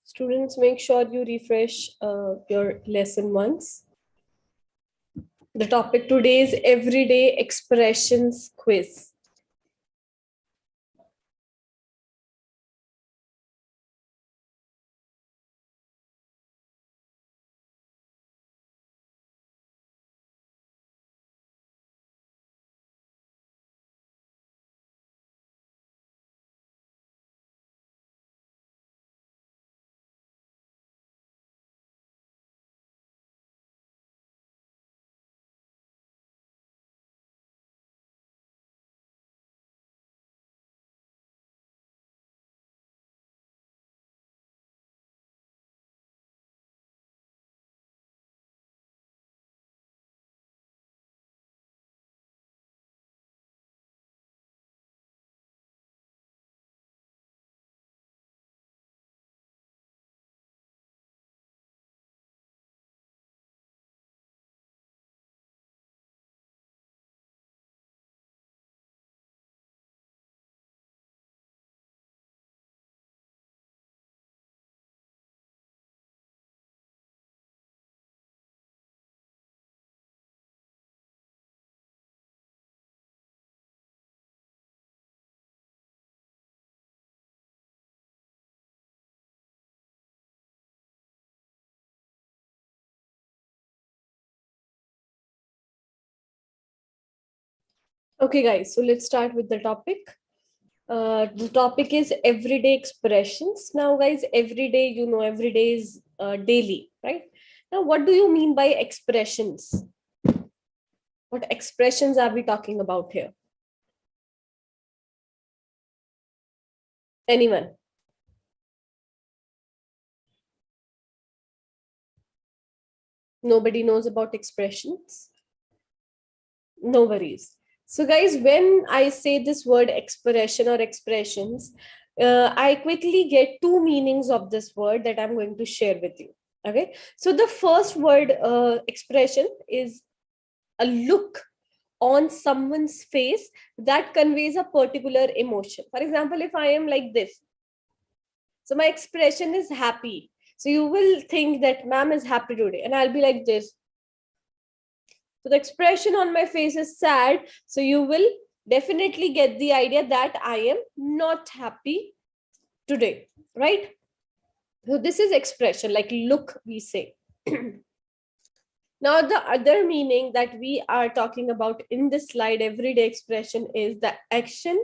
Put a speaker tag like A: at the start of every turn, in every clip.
A: Students, make sure you refresh your lesson once. The topic today is everyday expressions quiz. Okay, guys, so let's start with the topic. The topic is everyday expressions. Now, guys, everyday, everyday is daily, right? Now, what do you mean by expressions? What expressions are we talking about here? Anyone? Nobody knows about expressions? No worries. So, guys, when I say this word expression or expressions, I quickly get two meanings of this word that I'm going to share with you. Okay. So, the first word, expression, is a look on someone's face that conveys a particular emotion. For example, if I am like this, so my expression is happy. So, you will think that ma'am is happy today, and I'll be like this. So the expression on my face is sad. So you will definitely get the idea that I am not happy today, right? So this is expression, like look, we say. Now, the other meaning that we are talking about in this slide, everyday expression, is the action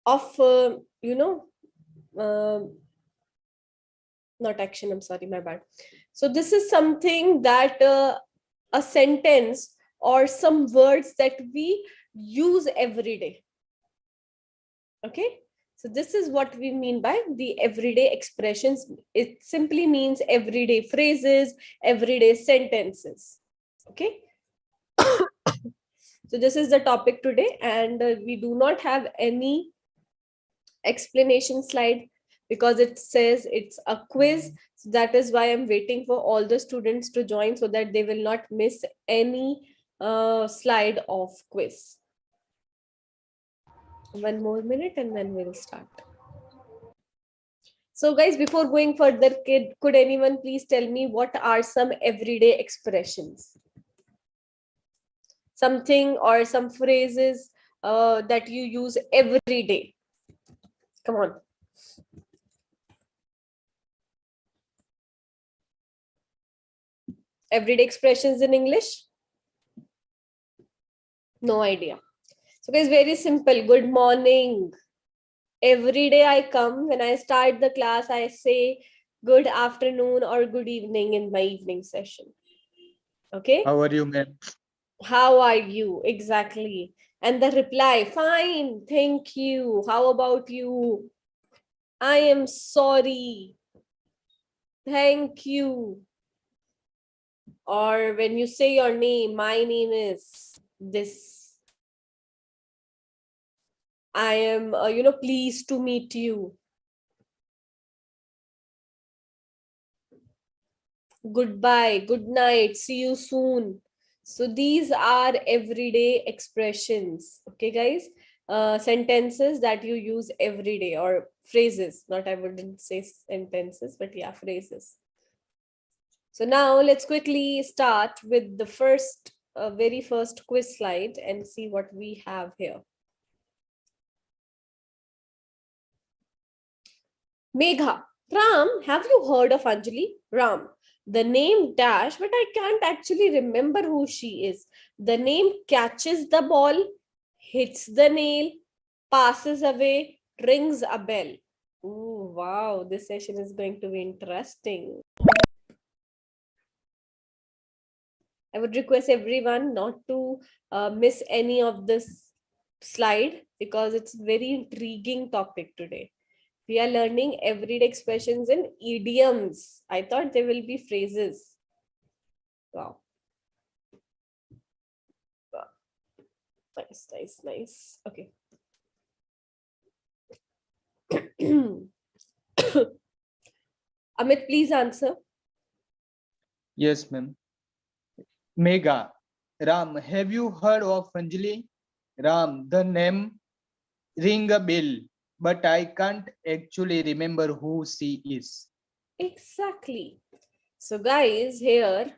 A: of, uh, not action, I'm sorry, my bad. So this is something that a sentence or some words that we use every day. Okay, so this is what we mean by the everyday expressions. It simply means everyday phrases, everyday sentences. Okay, so this is the topic today, and we do not have any explanation slide because it says it's a quiz. So that is why I'm waiting for all the students to join so that they will not miss any slide of quiz. One more minute and then we'll start. So guys, before going further, could anyone please tell me what are some everyday expressions? Something or some phrases that you use every day. Come on. Everyday expressions in English? No idea. So guys, very simple. Good morning. Every day I come, when I start the class, I say good afternoon or good evening in my evening session. Okay.
B: How are you, ma'am?
A: How are you? Exactly. And the reply, fine, thank you. How about you? I am sorry. Thank you. Or when you say your name, my name is this. I am, pleased to meet you. Goodbye, good night, see you soon. So these are everyday expressions. Okay, guys. Sentences that you use every day, or phrases. Not, I wouldn't say sentences, but yeah, phrases. So now let's quickly start with the very first quiz slide and see what we have here. Megha. Ram, have you heard of Anjali? Ram. The name dash, but I can't actually remember who she is. The name catches the ball, hits the nail, passes away, rings a bell. Ooh, wow, this session is going to be interesting. I would request everyone not to miss any of this slide because it's a very intriguing topic today. We are learning everyday expressions and idioms. I thought there will be phrases. Wow. Nice, nice, nice. Okay. Amit, please answer.
B: Yes, ma'am. Megha. Ram, have you heard of Anjali? Ram, the name ring a bell, but I can't actually remember who she is.
A: Exactly. So, guys, here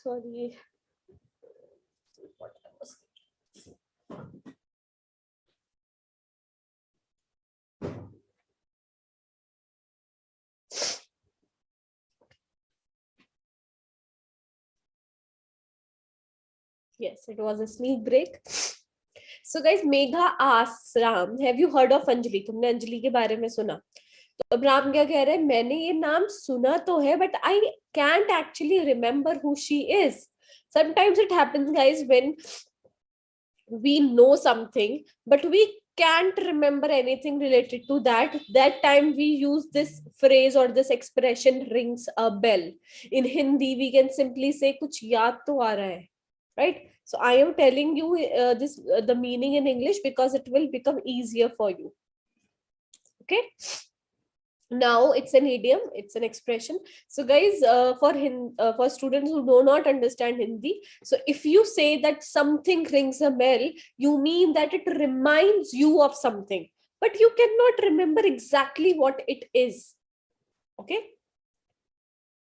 A: sorry. Yes, it was a sneak break. So guys, Megha asks Ram, have you heard of Anjali? तुमने अंजलि के बारे में सुना? तो अब राम क्या कह रहे हैं, मैंने ये नाम सुना तो है, but I can't actually remember who she is. Sometimes it happens, guys, when we know something, but we can't remember anything related to that time we use this phrase or this expression rings a bell. In Hindi we can simply say kuch yaad to aa raha hai, right? So I am telling you this the meaning in English because it will become easier for you. Okay, now it's an idiom, it's an expression. So guys, for students who do not understand Hindi, so if you say that something rings a bell, you mean that it reminds you of something, but you cannot remember exactly what it is. Okay,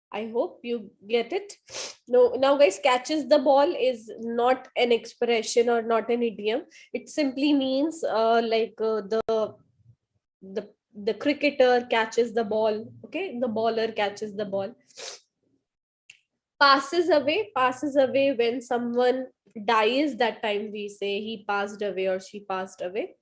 A: I hope you get it. No, now guys, catches the ball is not an expression or not an idiom. It simply means the cricketer catches the ball. Okay, the baller catches the ball. Passes away when someone dies, that time we say he passed away or she passed away.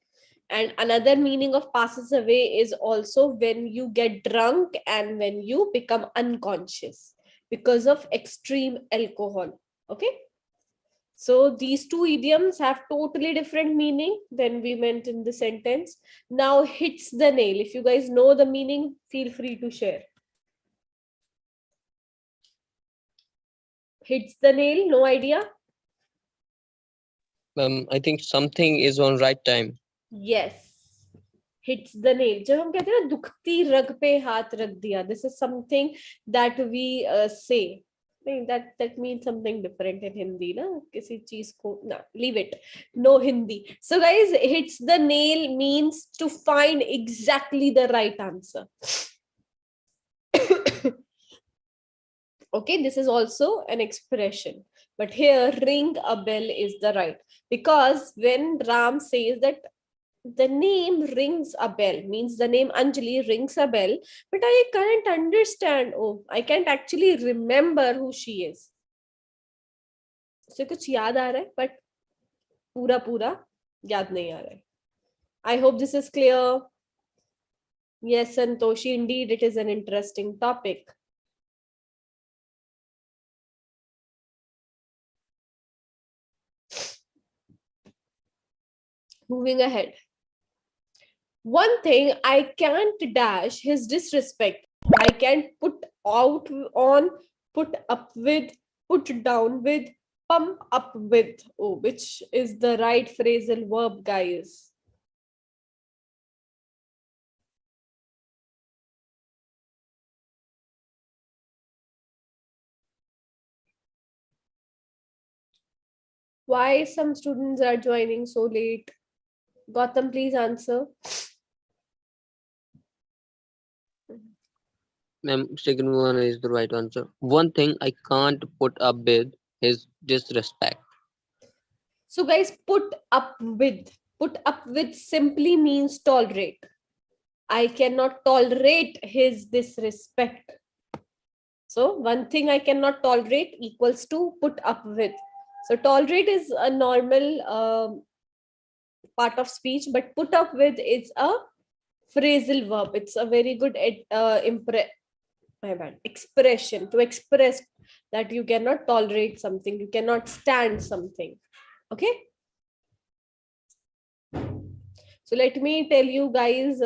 A: And another meaning of passes away is also when you get drunk and when you become unconscious because of extreme alcohol. Okay, so these two idioms have totally different meaning than we meant in the sentence. Now hits the nail. If you guys know the meaning, feel free to share. Hits the nail, no idea?
C: I think something is on right time.
A: Yes. Hits the nail. जब हम कहते हैं ना दुखती रग पे हाथ रख दिया, this is something that we say. That means something different in Hindi, na? किसी चीज को ना, leave it. No Hindi. So guys, hits the nail means to find exactly the right answer. Okay, this is also an expression, but here ring a bell is the right, because when Ram says that the name rings a bell, means the name Anjali rings a bell, but I can't understand, oh, I can't actually remember who she is. उसे कुछ याद आ रहा है, but पूरा पूरा याद नहीं आ रहा है. I hope this is clear. Yes, Santoshi, indeed it is an interesting topic. Moving ahead. One thing I can't dash his disrespect. I can't put out on, put up with, put down with, pump up with. Oh, which is the right phrasal verb, guys? Why some students are joining so late? Gotham, please answer.
C: Ma'am, second one is the right answer. One thing I can't put up with is disrespect.
A: So, guys, put up with. Put up with simply means tolerate. I cannot tolerate his disrespect. So, one thing I cannot tolerate equals to put up with. So, tolerate is a normal part of speech, but put up with is a phrasal verb. It's a very good expression to express that you cannot tolerate something, you cannot stand something. Okay. So let me tell you guys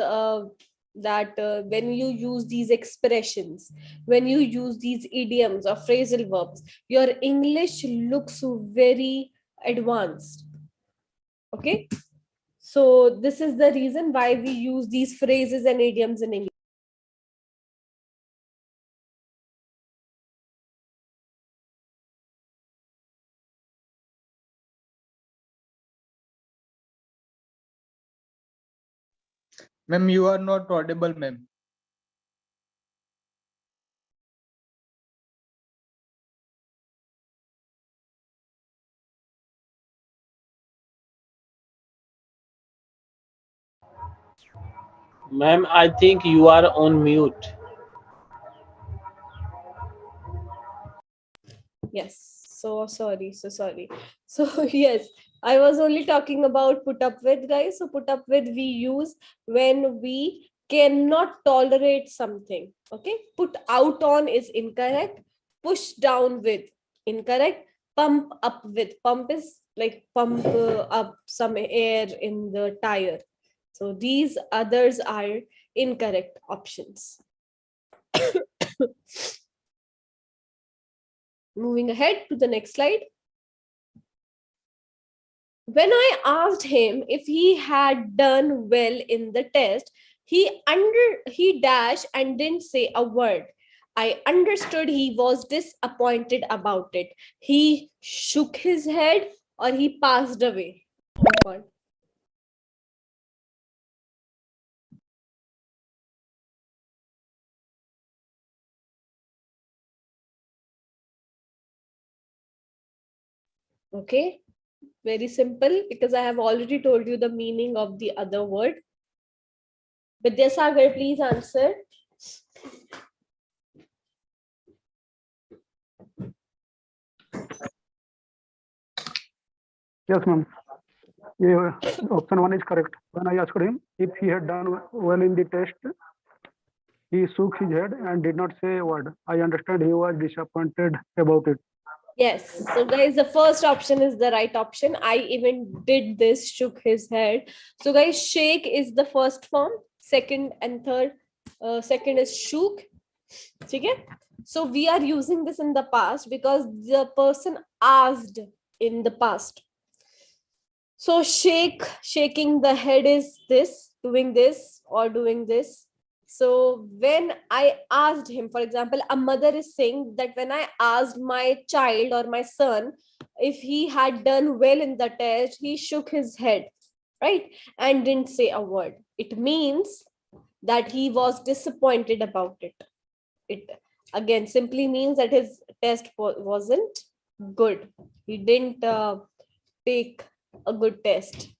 A: that when you use these expressions, when you use these idioms or phrasal verbs, your English looks very advanced. Okay. So this is the reason why we use these phrases and idioms in English.
B: Ma'am, you are not audible, ma'am.
D: Ma'am, I think you are on mute.
A: Yes. So sorry. So sorry. So yes, I was only talking about put up with, guys. So put up with we use when we cannot tolerate something. Okay. Put out on is incorrect. Push down with incorrect. Pump up with. Pump is like pump up some air in the tire. So these others are incorrect options. Moving ahead to the next slide. When I asked him if he had done well in the test, he dashed and didn't say a word. I understood he was disappointed about it. He shook his head or he passed away. Oh God. Okay, very simple because I have already told you the meaning of the other word. Vidyasagar, please answer.
E: Yes, ma'am. Yeah, option one is correct. When I asked him if he had done well in the test, he shook his head and did not say a word. I understand he was disappointed about it.
A: Yes. So, guys, the first option is the right option. I even did this, shook his head. So, guys, shake is the first form. Second and third. Second is shook. Okay. So, we are using this in the past because the person asked in the past. So, shaking the head is this, doing this or doing this. So when I asked him, for example, a mother is saying that when I asked my child or my son if he had done well in the test, he shook his head, right? And didn't say a word. It means that he was disappointed about it. It again simply means that his test wasn't good. He didn't take a good test.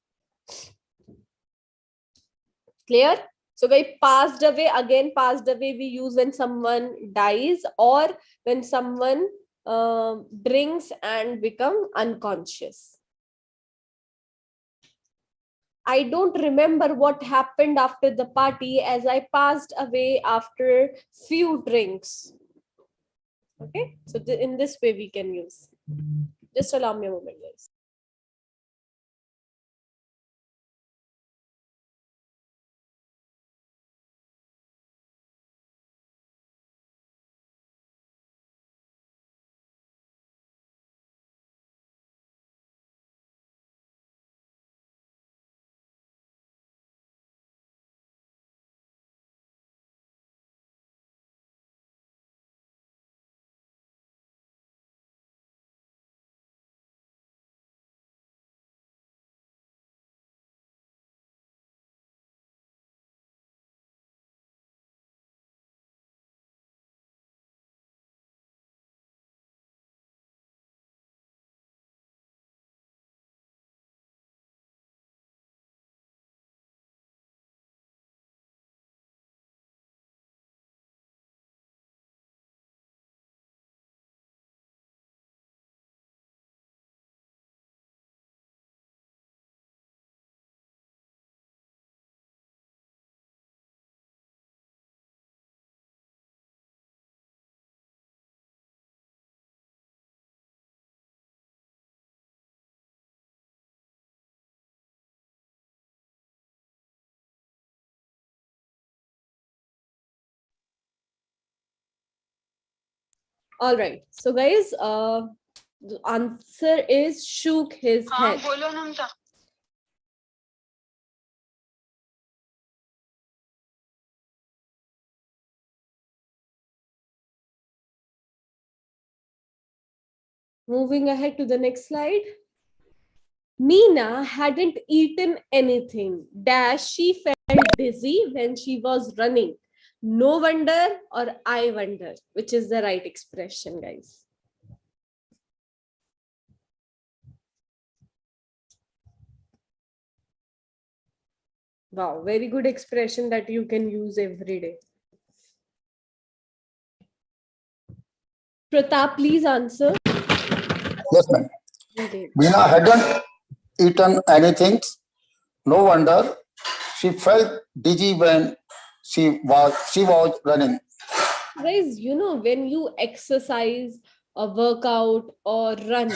A: Clear? So guys, passed away, again passed away we use when someone dies or when someone drinks and become unconscious. I don't remember what happened after the party as I passed away after few drinks. Okay, so in this way we can use. Just allow me a moment, guys. All right. So guys, the answer is shook his head. Moving ahead to the next slide. Meena hadn't eaten anything. Dash, she felt dizzy when she was running. No wonder or I wonder, which is the right expression, guys. Wow, very good expression that you can use every day. Pratap, please answer.
F: Yes, ma'am.
A: Okay.
F: Veena hadn't eaten anything. No wonder she felt dizzy when she was running.
A: Guys, you know, when you exercise or work out or run,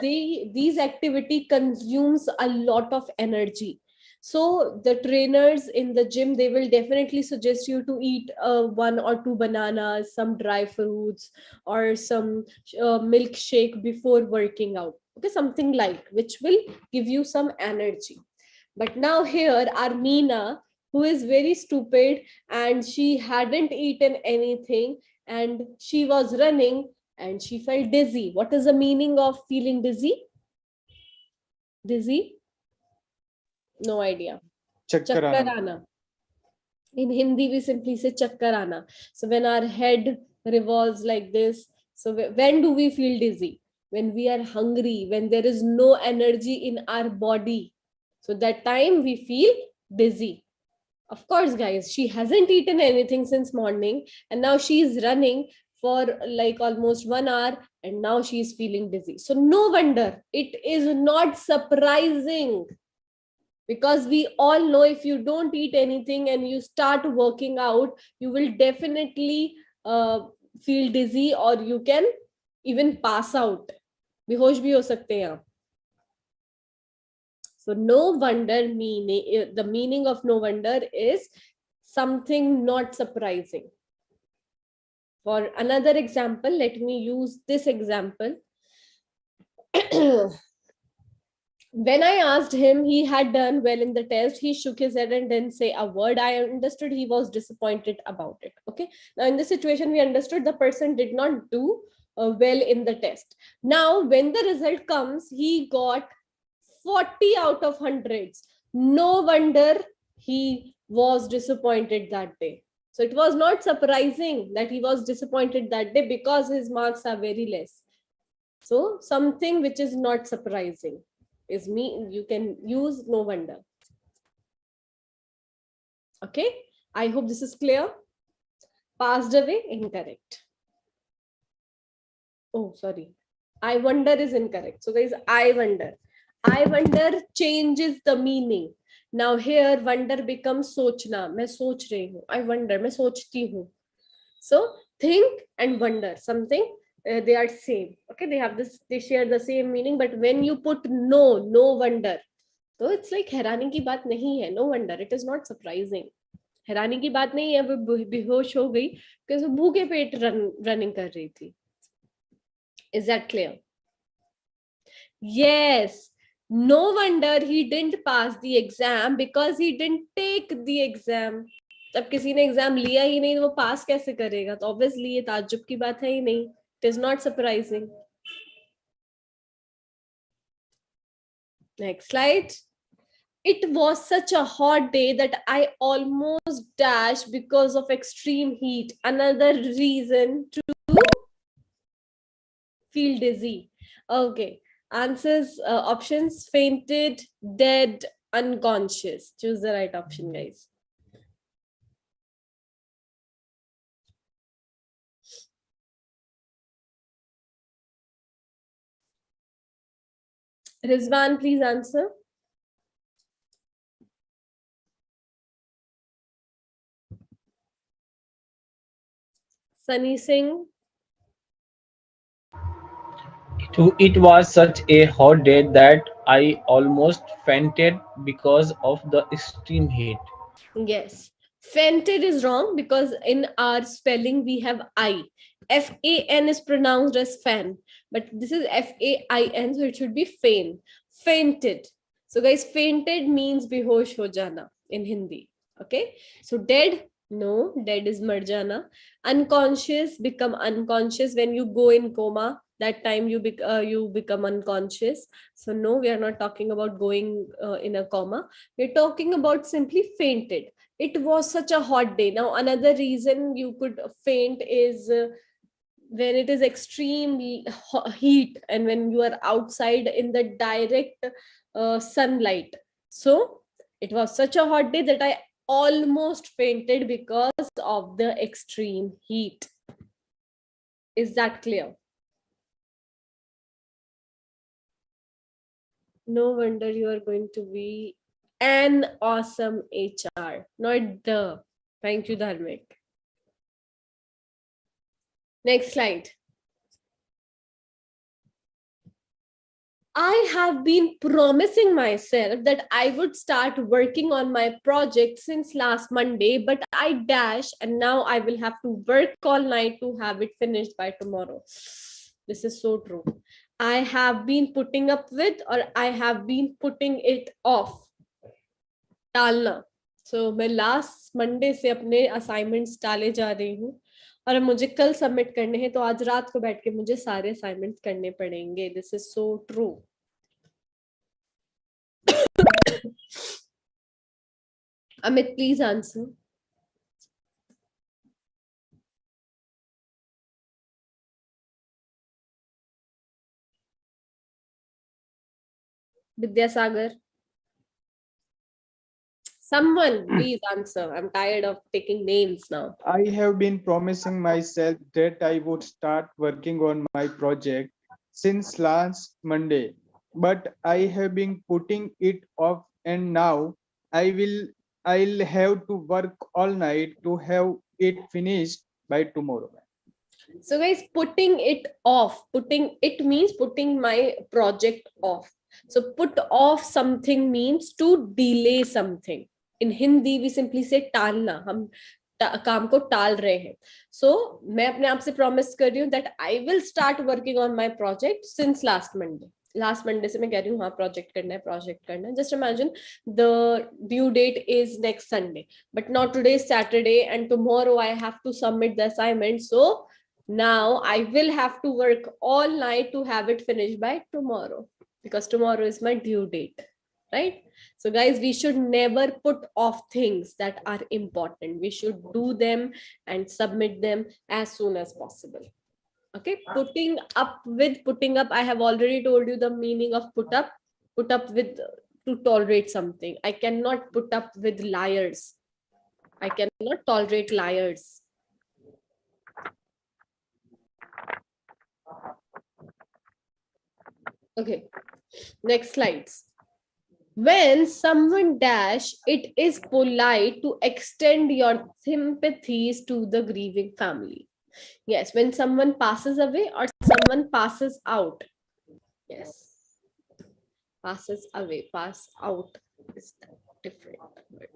A: these activity consumes a lot of energy. So the trainers in the gym, they will definitely suggest you to eat 1 or 2 bananas, some dry fruits, or some milkshake before working out. Okay, something like which will give you some energy. But now here, Armina, who is very stupid, and she hadn't eaten anything, and she was running and she felt dizzy. What is the meaning of feeling dizzy? Dizzy? No idea.
B: Chakkar
A: Chakkar
B: aana.
A: aana. In Hindi, we simply say chakkar aana. So when our head revolves like this, so when do we feel dizzy? When we are hungry, when there is no energy in our body. So that time we feel dizzy. Of course, guys, she hasn't eaten anything since morning, and now she's running for like almost 1 hour, and now she's feeling dizzy. So no wonder, it is not surprising, because we all know if you don't eat anything and you start working out, you will definitely feel dizzy, or you can even pass out. बेहोश भी हो सकते हैं आप. So no wonder meaning, the meaning of no wonder is something not surprising. For another example, let me use this example. When I asked him, he had done well in the test. He shook his head and didn't say a word. I understood he was disappointed about it. Okay. Now, in this situation, we understood the person did not do well in the test. Now, when the result comes, he got 40 out of hundreds. No wonder he was disappointed that day. So it was not surprising that he was disappointed that day, because his marks are very less. So something which is not surprising is you can use no wonder. Okay, I hope this is clear. Passed away, incorrect. Oh, sorry. I wonder is incorrect. So guys, I wonder changes the meaning. Now here wonder becomes sochna. मैं सोच रही हूँ. I wonder. मैं सोचती हूँ. So think and wonder, something they are same. Okay, they have this, they share the same meaning. But when you put no wonder, so it's like हैरानी की बात नहीं है. No wonder, it is not surprising. हैरानी की बात नहीं है, वो बेहोश हो गई because वो भूखे पेट रनिंग कर रही थी. Is that clear? Yes. No wonder he didn't pass the exam, because he didn't take the exam. जब किसी ने एग्जाम लिया ही नहीं तो वो पास कैसे करेगा? तो ऑब्वियसली ये ताज्जुब की बात है ही नहीं. It is not surprising. Next slide. It was such a hot day that I almost dashed because of extreme heat. Another reason to feel dizzy. Okay. Answers, options: fainted, dead, unconscious. Choose the right option, guys. Rizwan, please answer. Sunny Singh.
D: It was such a hot day that I almost fainted because of the extreme heat.
A: Yes. Fainted is wrong, because in our spelling we have I. F-A-N is pronounced as fan, but this is F-A-I-N, so it should be fain. Fainted. So guys, fainted means behosh ho jana in Hindi. Okay, so dead, no, dead is mar jana. Unconscious, become unconscious when you go in coma. That time you become unconscious. So no, we are not talking about going in a coma. We're talking about simply fainted. It was such a hot day. Now another reason you could faint is when it is extreme heat and when you are outside in the direct sunlight. So it was such a hot day that I almost fainted because of the extreme heat. Is that clear? No wonder you are going to be an awesome HR, not the. Thank you, Dharmik. Next slide. I have been promising myself that I would start working on my project since last Monday, but I dash and now I will have to work all night to have it finished by tomorrow. This is so true. I have been putting up with, or I have been putting it off. टालना. So मैं last Monday से अपने assignments टाले जा रही हूँ और अब मुझे कल सबमिट करने हैं, तो आज रात को बैठ के मुझे सारे असाइनमेंट्स करने पड़ेंगे. This is so true. Amit, please answer. Vidyasagar. Someone, please answer. I'm tired of taking names now.
B: I have been promising myself that I would start working on my project since last Monday, but I have been putting it off, and now I'll have to work all night to have it finished by tomorrow.
A: So guys, putting it off, putting it means putting my project off. So put off something means to delay something. In Hindi we simply say टालना. हम काम को टाल रहे हैं. So मैं अपने आप से promise कर रही हूँ that I will start working on my project since last Monday. Last Monday से मैं कह रही हूँ हाँ project करना है. Just imagine the due date is next Sunday, but not today is Saturday and tomorrow I have to submit the assignment. So now I will have to work all night to have it finished by tomorrow, because tomorrow is my due date, right? So guys, we should never put off things that are important. We should do them and submit them as soon as possible. Okay, putting up with, putting up, I have already told you the meaning of put up with, to tolerate something. I cannot put up with liars. I cannot tolerate liars. Okay, next slides. When someone dash, it is polite to extend your sympathies to the grieving family. Yes, when someone passes away or someone passes out. Yes, passes away, pass out is different word.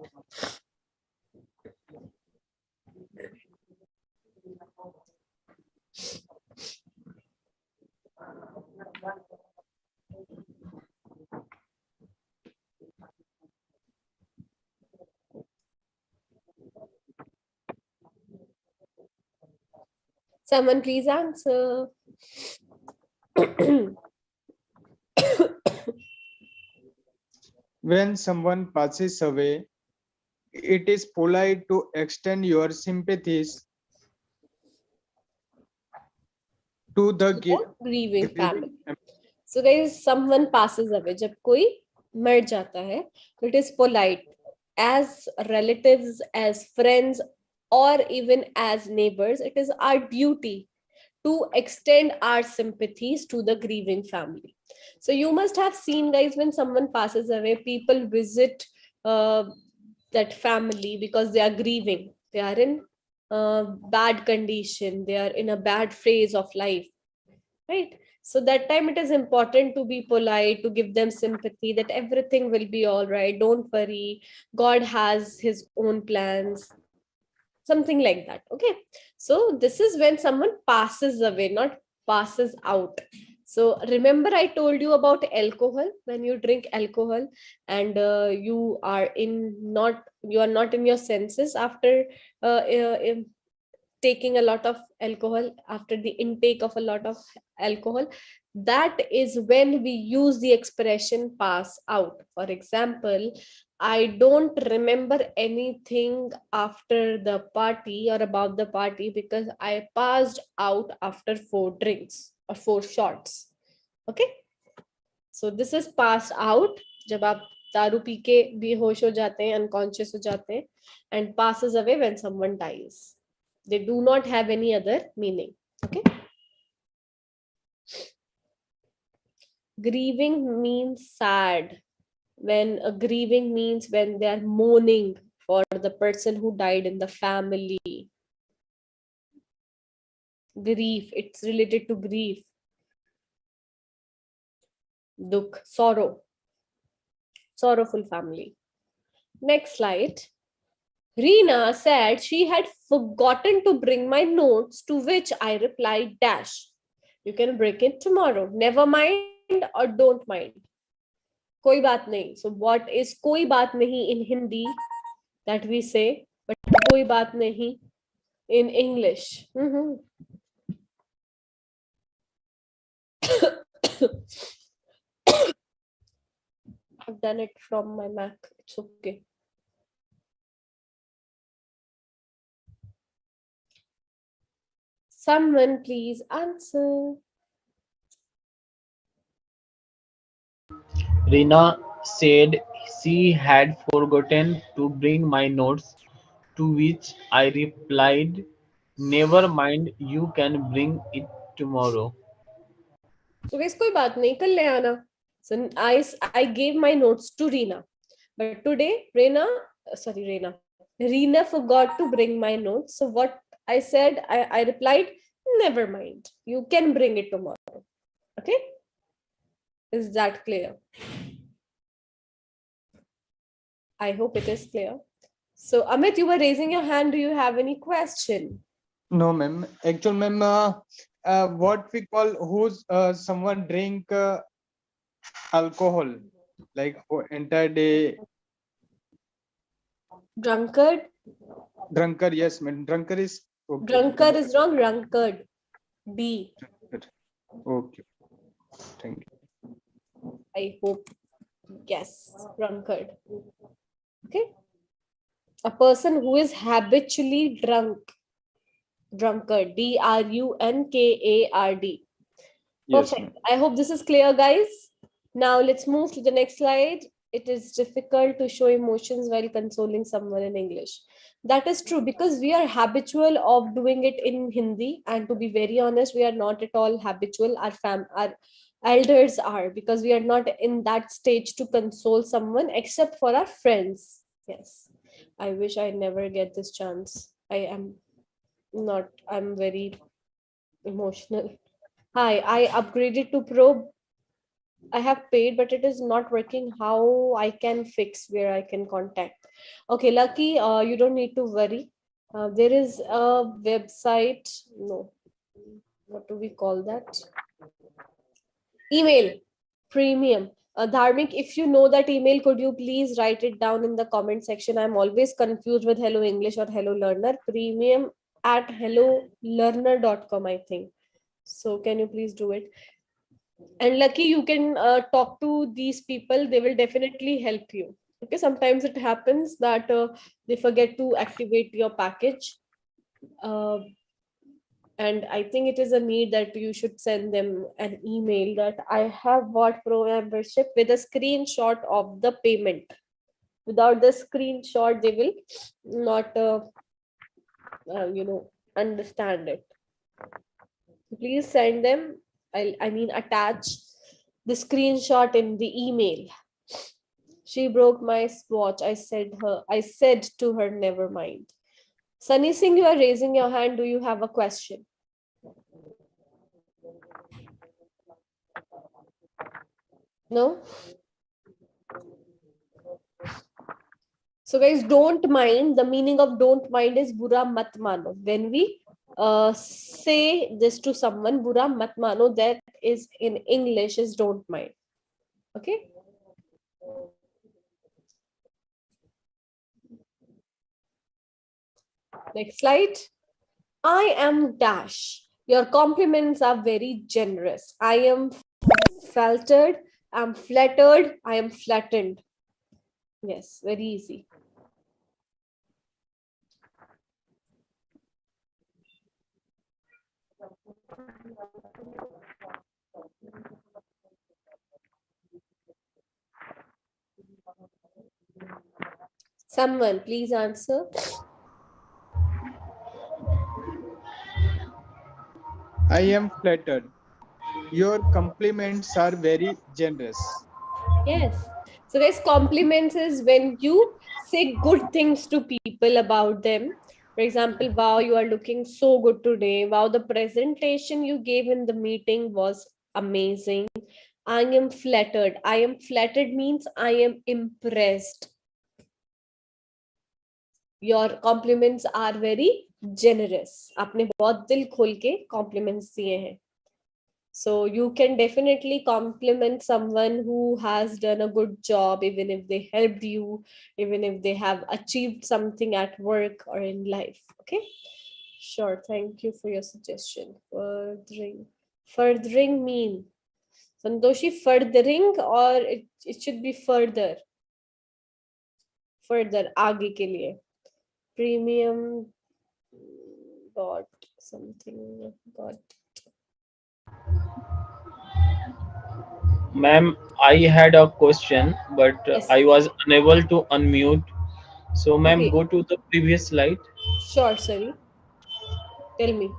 A: Someone please answer.
B: When someone passes away, it is polite to extend your sympathies to the
A: grieving family. So guys, someone passes away. जब कोई मर जाता है, it is polite as relatives, as friends, or even as neighbors. It is our duty to extend our sympathies to the grieving family. So you must have seen, guys, when someone passes away, people visit that family because they are grieving. They are in bad condition. They are in a bad phase of life, right? So that time it is important to be polite, to give them sympathy, that everything will be all right. Don't worry. God has his own plans. something like that. Okay, so this is when someone passes away, not passes out. So remember I told you about alcohol. When you drink alcohol and you are not in your senses after taking a lot of alcohol, after the intake of a lot of alcohol, that is when we use the expression pass out. For example, I don't remember anything after the party or about the party because I passed out after 4 drinks or 4 shots. Okay, so this is pass out. जब आप दारू P के बेहोश हो जाते हैं, unconscious हो जाते हैं, and passes away when someone dies. They do not have any other meaning. Okay, grieving means sad. When grieving means when they are mourning for the person who died in the family. Grief, it's related to grief. Dukh, sorrow, sorrowful family. Next slide. Reena said she had forgotten to bring my notes, to which I replied dash. You can break it tomorrow. Never mind or don't mind. Koi baat nahi. So what is koi baat nahi in Hindi that we say, but koi baat nahi in English? I've done it from my Mac. It's okay. Someone please answer.
D: Rina said she had forgotten to bring my notes, to which I replied, never mind, you can bring it tomorrow.
A: So guys, koi baat nahi, kal le aana. So I gave my notes to Reena, but today Reena forgot to bring my notes. So what I said, I replied, never mind, you can bring it tomorrow. Okay, is that clear? I hope it is clear. So Amit, you were raising your hand. Do you have any question?
B: No, ma'am. Actual, ma'am, what we call who's someone drink alcohol like for entire day.
A: Drunkard.
B: Drunkard, yes, ma'am. Drunkard is okay.
A: Drunkard is wrong. Drunkard. D.
B: Okay. Thank you.
A: I hope. Yes, drunkard. Okay. A person who is habitually drunk. Drunkard. Drunkard.
B: Yes,
A: Perfect.
B: ma'am.
A: I hope this is clear, guys. Now let's move to the next slide. It is difficult to show emotions while consoling someone in English. That is true because we are habitual of doing it in Hindi, and to be very honest, we are not at all habitual. Our elders are, because we are not in that stage to console someone except for our friends. Yes, I wish I never get this chance. I'm very emotional. Hi, I upgraded to Pro. I have paid, but it is not working. How I can fix, where I can contact? Okay, Lucky, you don't need to worry. There is a website. No, what do we call that? Email premium. Dharmik, if you know that email, could you please write it down in the comment section? I'm always confused with Hello English or Hello Learner. Premium at hellolearner.com, I think. So can you please do it? And Lucky, you can talk to these people. They will definitely help you. Okay, sometimes it happens that they forget to activate your package. And I think it is a need that you should send them an email that I have bought Pro membership with a screenshot of the payment. Without the screenshot, they will not, understand it. Please send them. I mean, attach the screenshot in the email. She broke my watch. I said to her, never mind. Sunny Singh, you are raising your hand. Do you have a question? No? So guys, don't mind. The meaning of don't mind is bura mat mano. When we say this to someone, bura mat mano, that is in English is don't mind. Okay. Next slide. I am dash. Your compliments are very generous. I am flattered. I'm flattered. I am flattened. Yes, very easy. Someone, please answer.
B: I am flattered. Your compliments are very generous.
A: Yes. So guys, compliments is when you say good things to people about them. For example, wow, you are looking so good today. Wow, the presentation you gave in the meeting was amazing. I am flattered. I am flattered means I am impressed. Your compliments are very generous. आपने बहुत दिल खोल के compliments दिए हैं. So you can definitely compliment someone who has done a good job, even if they helped you, even if they have achieved something at work or in life. Okay. Sure. Thank you for your suggestion. Furthering. Furthering mean. Santoshi, furthering or it should be further. Further. आगे के लिए. Premium dot something dot.
D: Ma'am, I had a question, but
A: Yes.
D: I was unable to unmute. So, ma'am,
A: Okay.
D: go to the previous slide.
A: Sure, sorry. Tell me.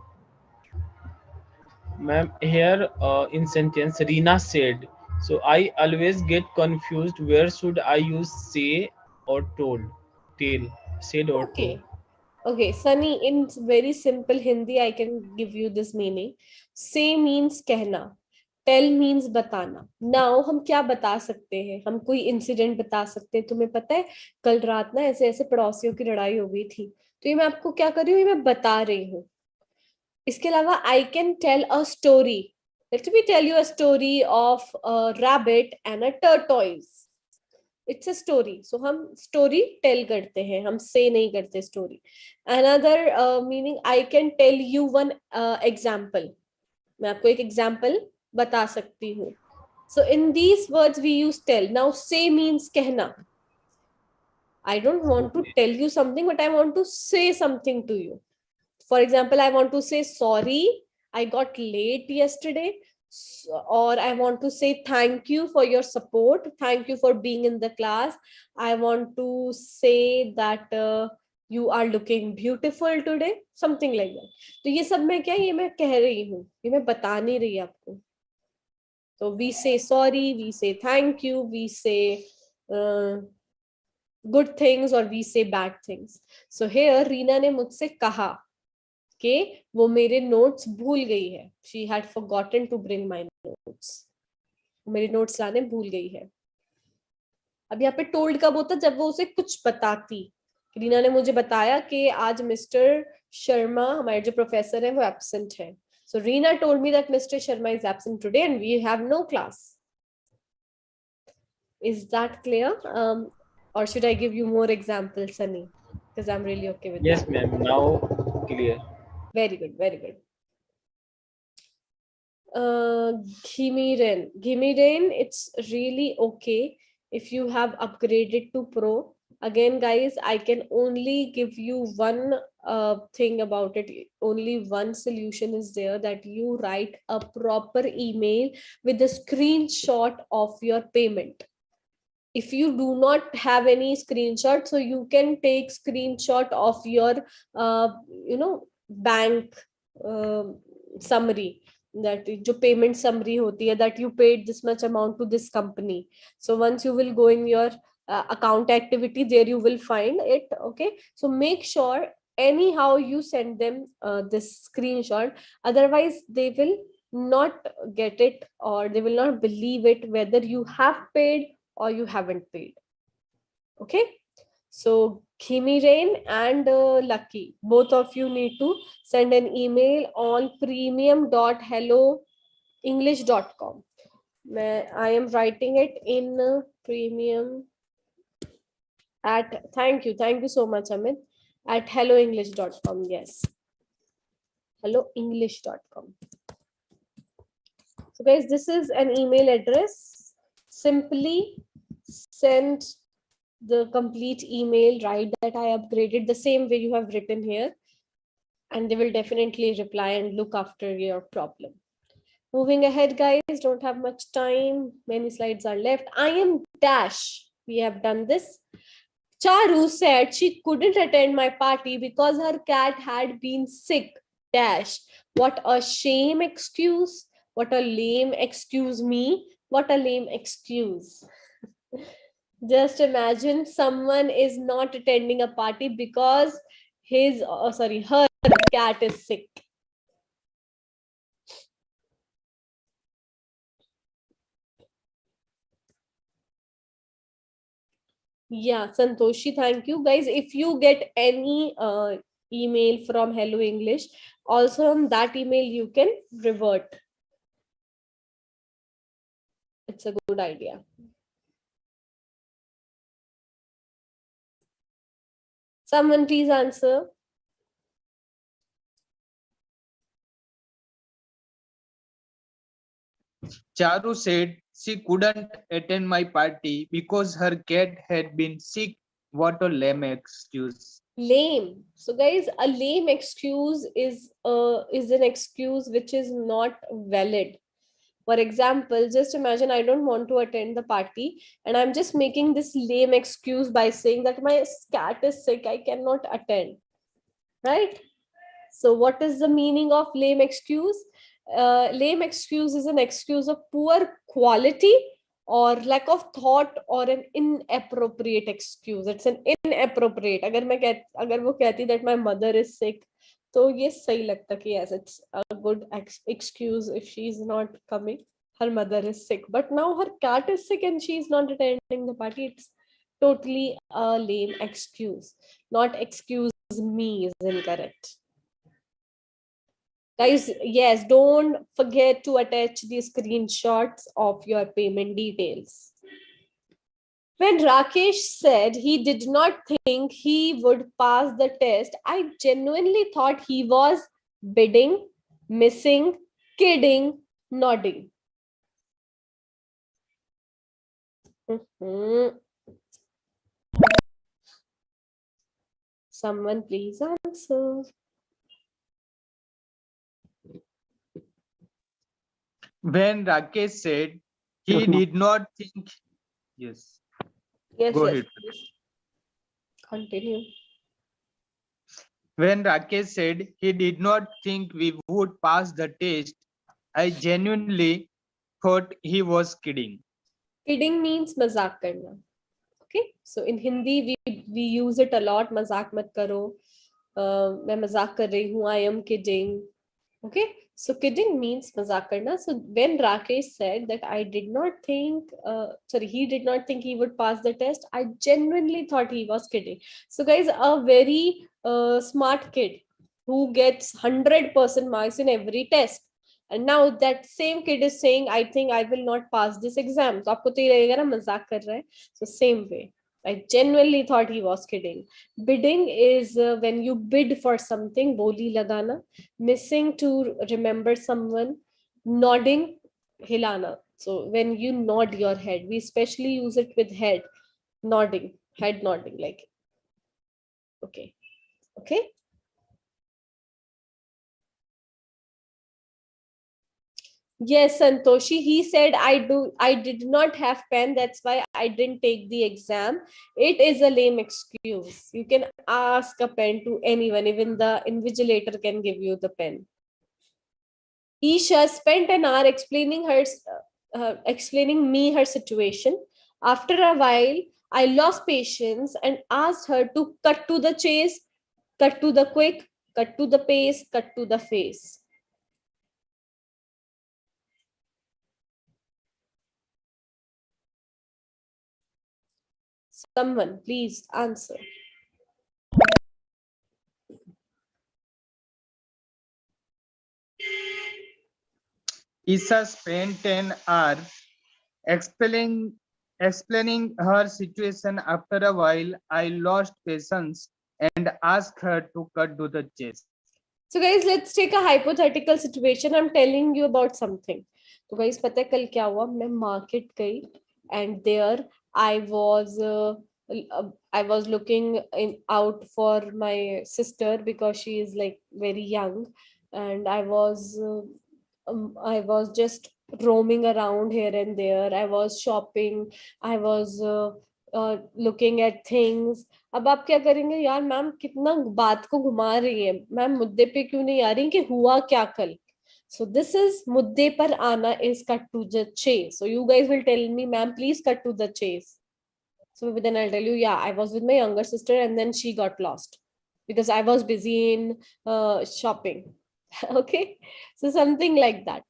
D: Ma'am, here in sentence, Reena said. So, I always get confused. Where should I use say or told? Tell. Said or told.
A: Okay. Okay, Sunny, in very simple Hindi, I can give you this meaning. Say means कहना. Tell means बताना. Now हम क्या बता सकते हैं? हम कोई incident बता सकते हैं. तुम्हें पता है कल रात ना ऐसे ऐसे पड़ोसियों की लड़ाई हो गई थी. तो ये मैं आपको क्या कर रही हूँ? ये मैं बता रही हूँ. इसके अलावा I can tell a story. Let me tell you a story of a rabbit and a tortoise. It's a story. So हम story tell करते हैं, हम say नहीं करते story. Another meaning, I can tell you one example. मैं आपको एक example बता सकती हूँ. So in these words we use tell. Now say means कहना. I don't want to tell you something, but I want to say something to you. For example, I want to say sorry, I got late yesterday. Or I want to say thank you for your support, thank you for being in the class. I want to say that you are looking beautiful today, something like that. तो ये सब मैं क्या, ये मैं कह रही हूँ, ये मैं बता नहीं रही आपको. So we say sorry, we say thank you, we say good things or we say bad things. So here Reena ने मुझसे कहा कि वो मेरे नोट्स भूल गई है. She had forgotten to bring my notes. मेरे नोट्स लाने भूल गई है. अब यहाँ पे टोल्ड कब होता, जब वो उसे कुछ बताती. रीना ने मुझे बताया कि आज मिस्टर शर्मा हमारे जो प्रोफेसर है वो एब्सेंट है. So Reena told me that Mr. Sharma is absent today and we have no class. Is that clear? Or should I give you more examples, Sunny? Because I'm really okay with
D: Yes,
A: that.
D: ma'am. Now clear.
A: Very good, very good. Ghimiren. Ghimiren, it's really okay if you have upgraded to Pro. Again, guys, I can only give you one thing about it. Only one solution is there, that you write a proper email with a screenshot of your payment. If you do not have any screenshot, so you can take screenshot of your bank summary, that जो payment summary होती है, that you paid this much amount to this company. So once you will go in your account activity, there you will find it. Okay, so make sure anyhow you send them this screenshot, otherwise they will not get it, or they will not believe it whether you have paid or you haven't paid. Okay, So Khimirain and Lucky, both of you need to send an email on premium.helloenglish.com. I am writing it in premium at, thank you so much, Amit, at helloenglish.com. Yes, helloenglish.com. So guys, this is an email address. Simply send the complete email, write that I upgraded the same way you have written here, and they will definitely reply and look after your problem. Moving ahead, guys, don't have much time. Many slides are left. I am dash. We have done this. Charu said she couldn't attend my party because her cat had been sick. Dash. What a shame excuse. What a lame excuse me. What a lame excuse. Just imagine someone is not attending a party because her cat is sick. Yeah, Santoshi, thank you. Guys, if you get any email from Hello English, also on that email you can revert. It's a good idea. Someone please answer.
B: Charu said she couldn't attend my party because her cat had been sick. What a lame excuse.
A: Lame. So guys, a lame excuse is an excuse which is not valid. For example, just imagine I don't want to attend the party and I'm just making this lame excuse by saying that my cat is sick, I cannot attend. Right? So what is the meaning of lame excuse? Lame excuse is an excuse of poor quality or lack of thought or an inappropriate excuse. It's an inappropriate. अगर वो कहती that my mother is sick, तो ये सही लगता कि yes, it's a good excuse if she's not coming. Her mother is sick, but now her cat is sick and she's not attending the party. It's totally a lame excuse. Not excuse me is incorrect. Guys, yes, don't forget to attach the screenshots of your payment details. When Rakesh said he did not think he would pass the test, I genuinely thought he was bidding, missing, kidding, nodding. Someone please answer.
B: When Rakesh said he
E: Yes, ma'am.
B: did not think, yes,
A: Yes,
B: go
A: yes,
B: ahead.
A: please. Continue.
B: When Rakesh said he did not think we would pass the test, I genuinely thought he was kidding.
A: Kidding means मजाक करना. Okay, so in Hindi we use it a lot. मजाक मत करो. मैं मजाक कर रही हूँ. I am kidding. Okay, so kidding means मजाक करना. So when Rakesh said that he did not think he would pass the test, I genuinely thought he was kidding. So guys, a very smart kid who gets 100% marks in every test, and now that same kid is saying, I think I will not pass this exam. तो आपको तो ये लगेगा ना मजाक कर रहा है. So same way, I genuinely thought he was kidding. Bidding is when you bid for something, boli lagana. Missing, to remember someone. Nodding, hilana. So when you nod your head, we especially use it with head nodding, head nodding, like okay, okay. Yes, Santoshi, he said I did not have pen, that's why I didn't take the exam. It is a lame excuse. You can ask a pen to anyone, even the invigilator can give you the pen. Isha spent an hour explaining me her situation. After a while, I lost patience and asked her to cut to the chase, cut to the quick, cut to the pace, cut to the face. Someone, please answer.
B: Isha spent 10 hours explaining her situation. After a while, I lost patience and asked her to cut to the chase.
A: So guys, let's take a hypothetical situation. I'm telling you about something. तो guys, पता है कल क्या हुआ? मैं market गई and there I was looking out for my sister because she is like very young, and I was just roaming around here and there. I was shopping. I was looking at things. अब आप क्या करेंगे यार, ma'am कितना बात को घुमा रही है, मैम मुद्दे पे क्यों नहीं आ रही कि हुआ क्या कल. So this is मुद्दे पर आना is cut to the chase. So you guys will tell me, ma'am, please cut to the chase. So then I'll tell you, yeah, I was with my younger sister and then she got lost because I was busy in shopping. Okay, so something like that.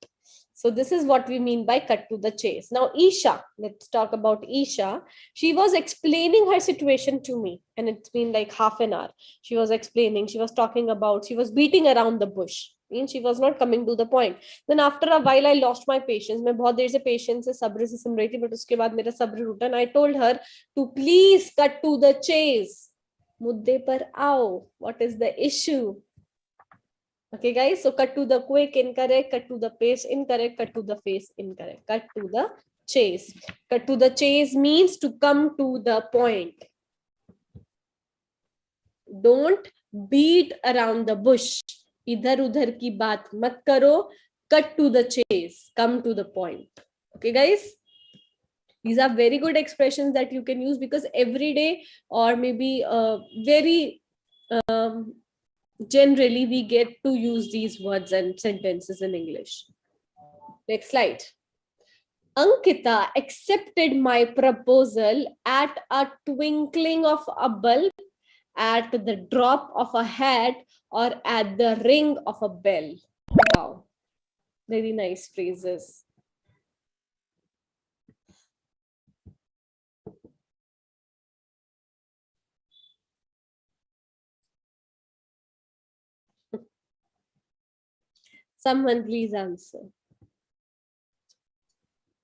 A: So this is what we mean by cut to the chase. Now, Isha, let's talk about Isha. She was explaining her situation to me, and it's been like half an hour. She was explaining, she was talking about, she was beating around the bush. Means she was not coming to the point. Then after a while, I lost my patience. मैं बहुत देर से patience से सब्र से सुन रही थी, but उसके बाद मेरा सब्र टूटा. And I told her to please cut to the chase. मुद्दे पर आओ. What is the issue? Okay, guys, so cut to the quick, incorrect, cut to the pace, incorrect, cut to the face, incorrect, cut to the chase. Cut to the chase means to come to the point. Don't beat around the bush. इधर उधर की बात मत करो. Cut to the chase. Come to the point. Okay, guys? These are very good expressions that you can use because every day or maybe very generally we get to use these words and sentences in English. Next slide. Ankita accepted my proposal at a twinkling of a bulb, at the drop of a hat, or at the ring of a bell. Wow, very nice phrases. Someone please answer.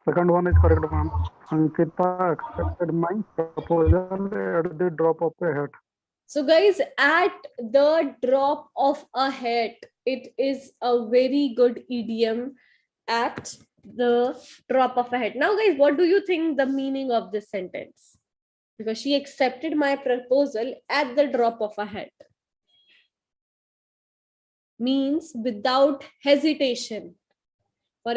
E: Second one is correct, ma'am. Ankita accepted my proposal at the drop of a hat.
A: So guys, at the drop of a hat, it is a very good idiom. At the drop of a hat. Now guys, what do you think the meaning of this sentence? Because she accepted my proposal at the drop of a hat. Means without hesitation. For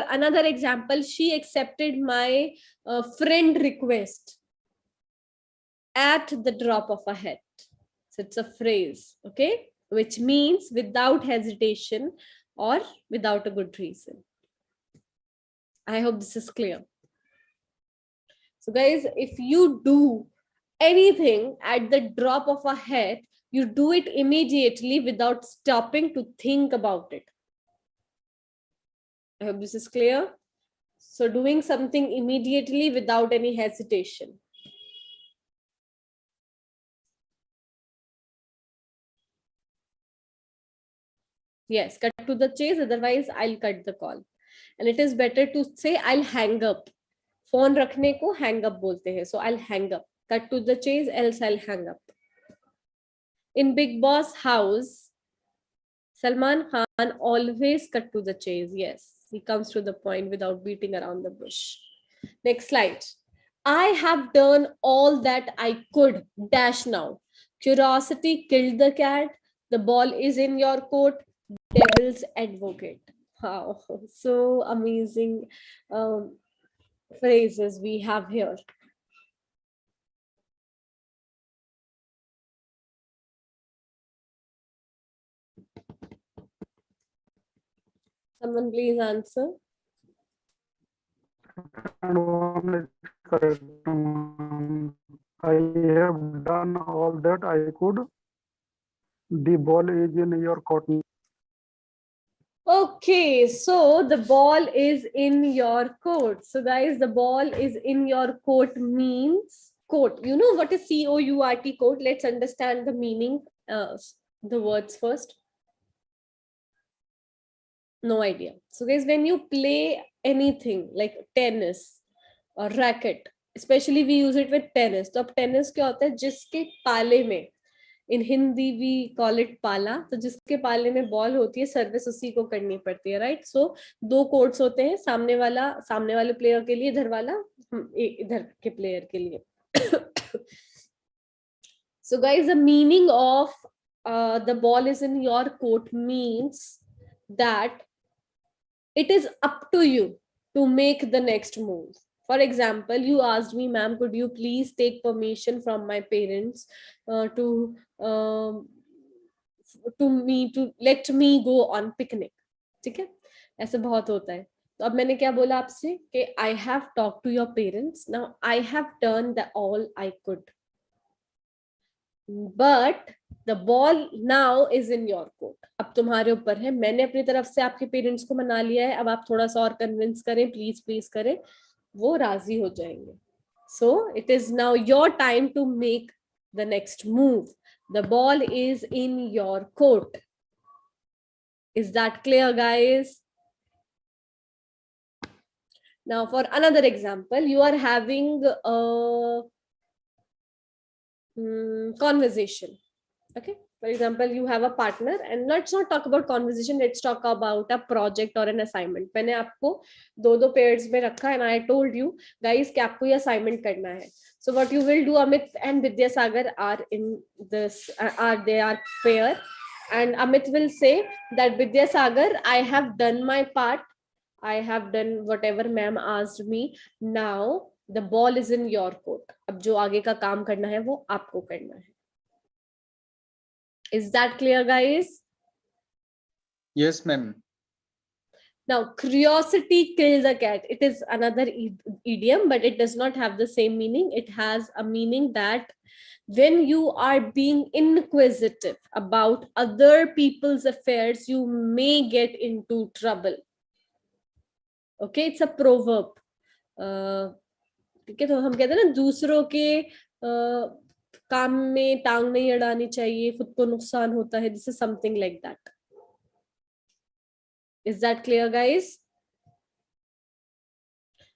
A: another example, she accepted my friend request at the drop of a hat. So it's a phrase, okay, which means without hesitation or without a good reason. I hope this is clear. So guys, if you do anything at the drop of a hat, you do it immediately without stopping to think about it. I hope this is clear. So doing something immediately without any hesitation. Yes, cut to the chase, otherwise I'll cut the call. And it is better to say I'll hang up. Phone रखने को hang up बोलते हैं. So I'll hang up. Cut to the chase, else I'll hang up. In Big Boss house, Salman Khan always cut to the chase. Yes, he comes to the point without beating around the bush. Next slide. I have done all that I could. Dash now. Curiosity killed the cat. The ball is in your court. Devil's advocate. Wow, so amazing phrases we have here. Someone please answer.
E: And one is correct, ma'am. I have done all that I could. The ball is in your court.
A: Okay, so the ball is in your court. So guys, the ball is in your court means court. You know what is COURT, court? Let's understand the meaning, the words first. No idea. So guys, when you play anything like tennis or racket, especially we use it with tennis. तो अब tennis क्या होता है? जिसके पाले में, in Hindi we call it पाला, तो जिसके पाले में बॉल होती है, सर्विस उसी को करनी पड़ती है, राइट? सो दो कोर्ट्स होते हैं, सामने वाले प्लेयर के लिए, इधर वाला इधर के प्लेयर के लिए. So guys, the meaning of the ball is in your court means that it is up to you to make the next move. For example, you asked me, ma'am, could you please take permission from my parents to let me go on picnic? ठीक है, ऐसे बहुत होता है. तो अब मैंने क्या बोला आपसे कि I have talked to your parents. Now I have done all I could. But the ball now is in your court. अब तुम्हारे ऊपर है. मैंने अपनी तरफ से आपके पेरेंट्स को मना लिया है. अब आप थोड़ा सा और कन्विंस करें, प्लीज करें, वो राजी हो जाएंगे. So it is now your time to make the next move. The ball is in your court. Is that clear, guys? Now for another example, you are having a conversation. Okay, for example, you have a partner, and let's not talk about conversation, let's talk about a project or an assignment. मैंने आपको दो pairs में रखा, and I told you guys कि आपको ये assignment करना है. So what you will do, Amit and Vidya Sagar are in this, they are pair, and Amit will say that Vidya Sagar, I have done my part, I have done whatever ma'am asked me. Now the ball is in your court. अब जो आगे का काम करना है वो आपको करना है. Is that clear, guys?
B: Yes, ma'am.
A: Now, curiosity killed the cat. It is another idiom, but it does not have the same meaning. It has a meaning that when you are being inquisitive about other people's affairs, you may get into trouble. Okay, it's a proverb. ठीक है, तो हम कहते हैं ना, दूसरों के काम में टांग नहीं अड़ानी चाहिए, खुद को नुकसान होता है. This is something like that. Is that clear, guys?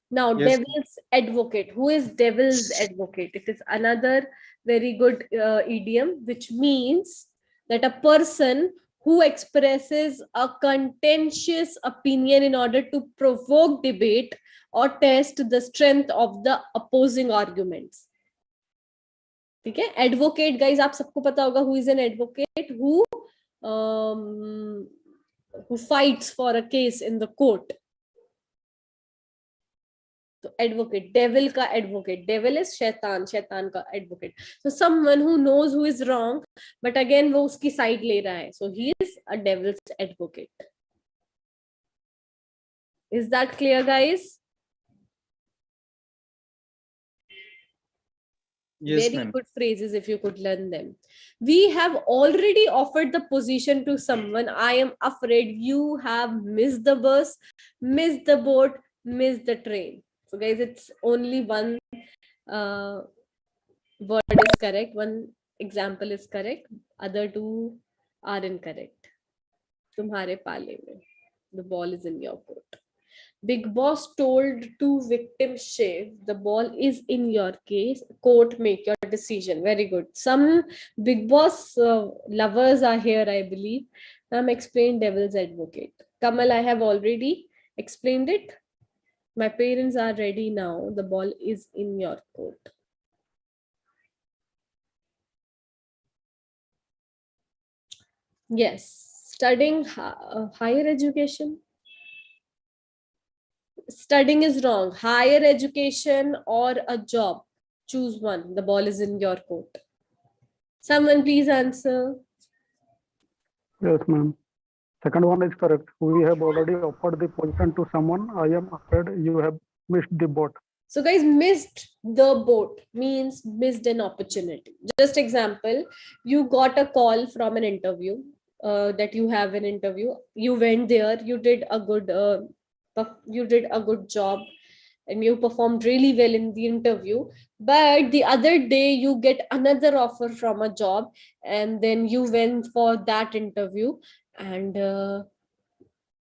A: Now,
B: Yes.
A: devil's advocate. Who is devil's advocate? It is another very good idiom, which means that a person who expresses a contentious opinion in order to provoke debate or test the strength of the opposing arguments. ठीक है, advocate, guys, आप सबको पता होगा who is an advocate, who fights for a case in the court. So advocate, devil का advocate, devil is शैतान, शैतान का advocate. So someone who knows who is wrong, but again वो उसकी side ले रहा है. So he is a devil's advocate. Is that clear, guys?
B: Yes,
A: Very
B: ma'am.
A: good phrases if you could learn them. We have already offered the position to someone. I am afraid you have missed the bus, missed the boat, missed the train. So guys, it's only one word is correct, one example is correct, other two are incorrect. तुम्हारे पाले में. The ball is in your court. Big Boss told two victims, Shiv, the ball is in your case. Court, make your decision. Very good. Some Big Boss lovers are here, I believe. I'm explain devil's advocate. Kamal, I have already explained it. My parents are ready now. The ball is in your court. Yes. Studying higher education. Studying is wrong. Higher education or a job. Choose one. The ball is in your court. Someone please answer.
E: Yes, ma'am. Second one is correct. We have already offered the position to someone. I am afraid you have missed the boat.
A: So guys, missed the boat means missed an opportunity. Just example, you got a call from an interview, that you have an interview. You went there, you did a good job, and you performed really well in the interview, but the other day you get another offer from a job, and then you went for that interview, and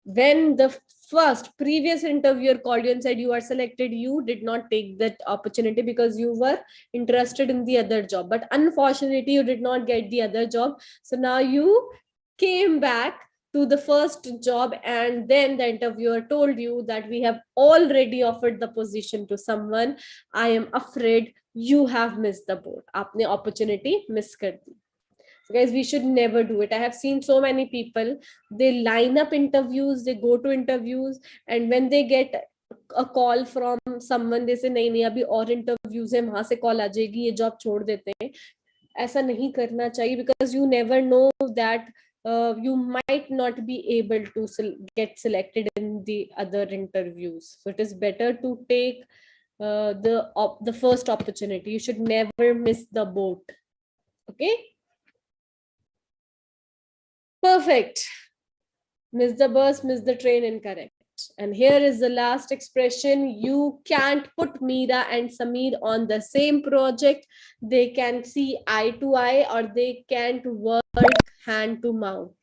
A: when the first previous interviewer called you and said you are selected, you did not take that opportunity because you were interested in the other job, but unfortunately you did not get the other job. So now you came back to the first job, and then the interviewer told you that we have already offered the position to someone. I am afraid you have missed the boat. आपने opportunity miss कर दी. So guys, we should never do it. I have seen so many people, they line up interviews, they go to interviews, and when they get a call from someone, they say नहीं नहीं अभी और interviews है, वहां से call आ जाएगी, ये job छोड़ देते हैं. ऐसा नहीं करना चाहिए, because you never know that you might not be able to get selected in the other interviews. So it is better to take the first opportunity. You should never miss the boat. Okay. Perfect. Miss the bus, miss the train, incorrect. And here is the last expression. You can't put Meera and Sameer on the same project. They can see eye to eye, or they can't work hand to mouth.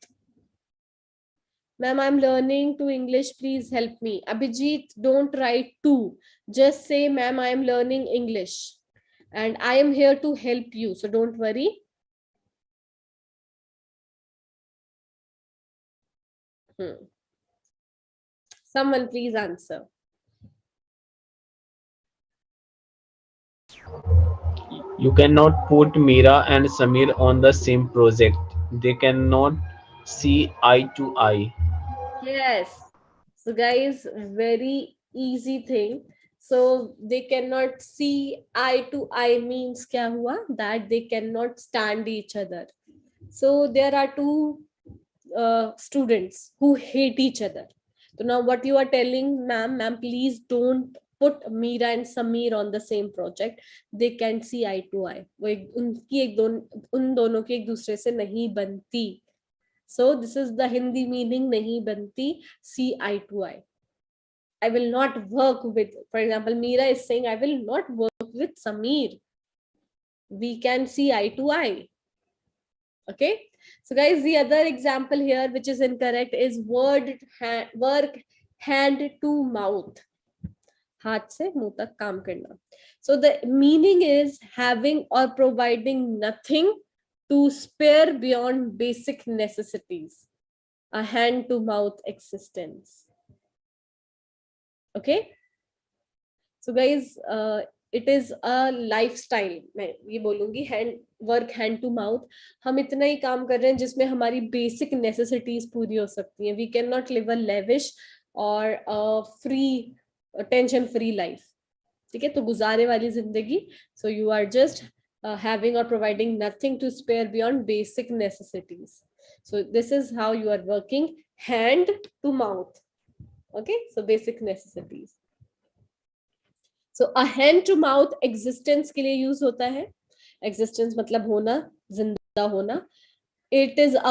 A: Ma'am, I'm learning to English. Please help me. Abhijit, don't write to. Just say, ma'am, I am learning English. And I am here to help you. So don't worry. Someone please answer.
D: You cannot put Meera and Sameer on the same project. They cannot see eye to eye.
A: Yes. So guys, very easy thing. So they cannot see eye to eye means kya hua? That they cannot stand each other. So there are two students who hate each other. So now what you are telling, ma'am, please don't put Meera and Sameer on the same project. They can see eye to eye. उन दोनों की एक दूसरे से नहीं बनती. So this is the Hindi meaning, nahi banti, see eye to eye. I will not work with, for example, Meera is saying, I will not work with Sameer. We can see eye to eye. Okay. So guys, the other example here, which is incorrect, is work hand to mouth. हाथ से मुंह तक काम करना. So the meaning is having or providing nothing to spare beyond basic necessities, a hand to mouth existence. Okay. So guys, it is a lifestyle. मैं ये बोलूंगी work hand to mouth. हम इतना ही काम कर रहे हैं जिसमें हमारी basic necessities पूरी हो सकती हैं. We cannot live a lavish or a free, tension free life. ठीक है, तो गुजारे वाली जिंदगी. So you are just having or providing nothing to spare beyond basic necessities. So this is how you are working hand to mouth. Okay, so basic necessities. So a hand to mouth existence के लिए use होता है. Existence मतलब होना, जिंदा होना. It is a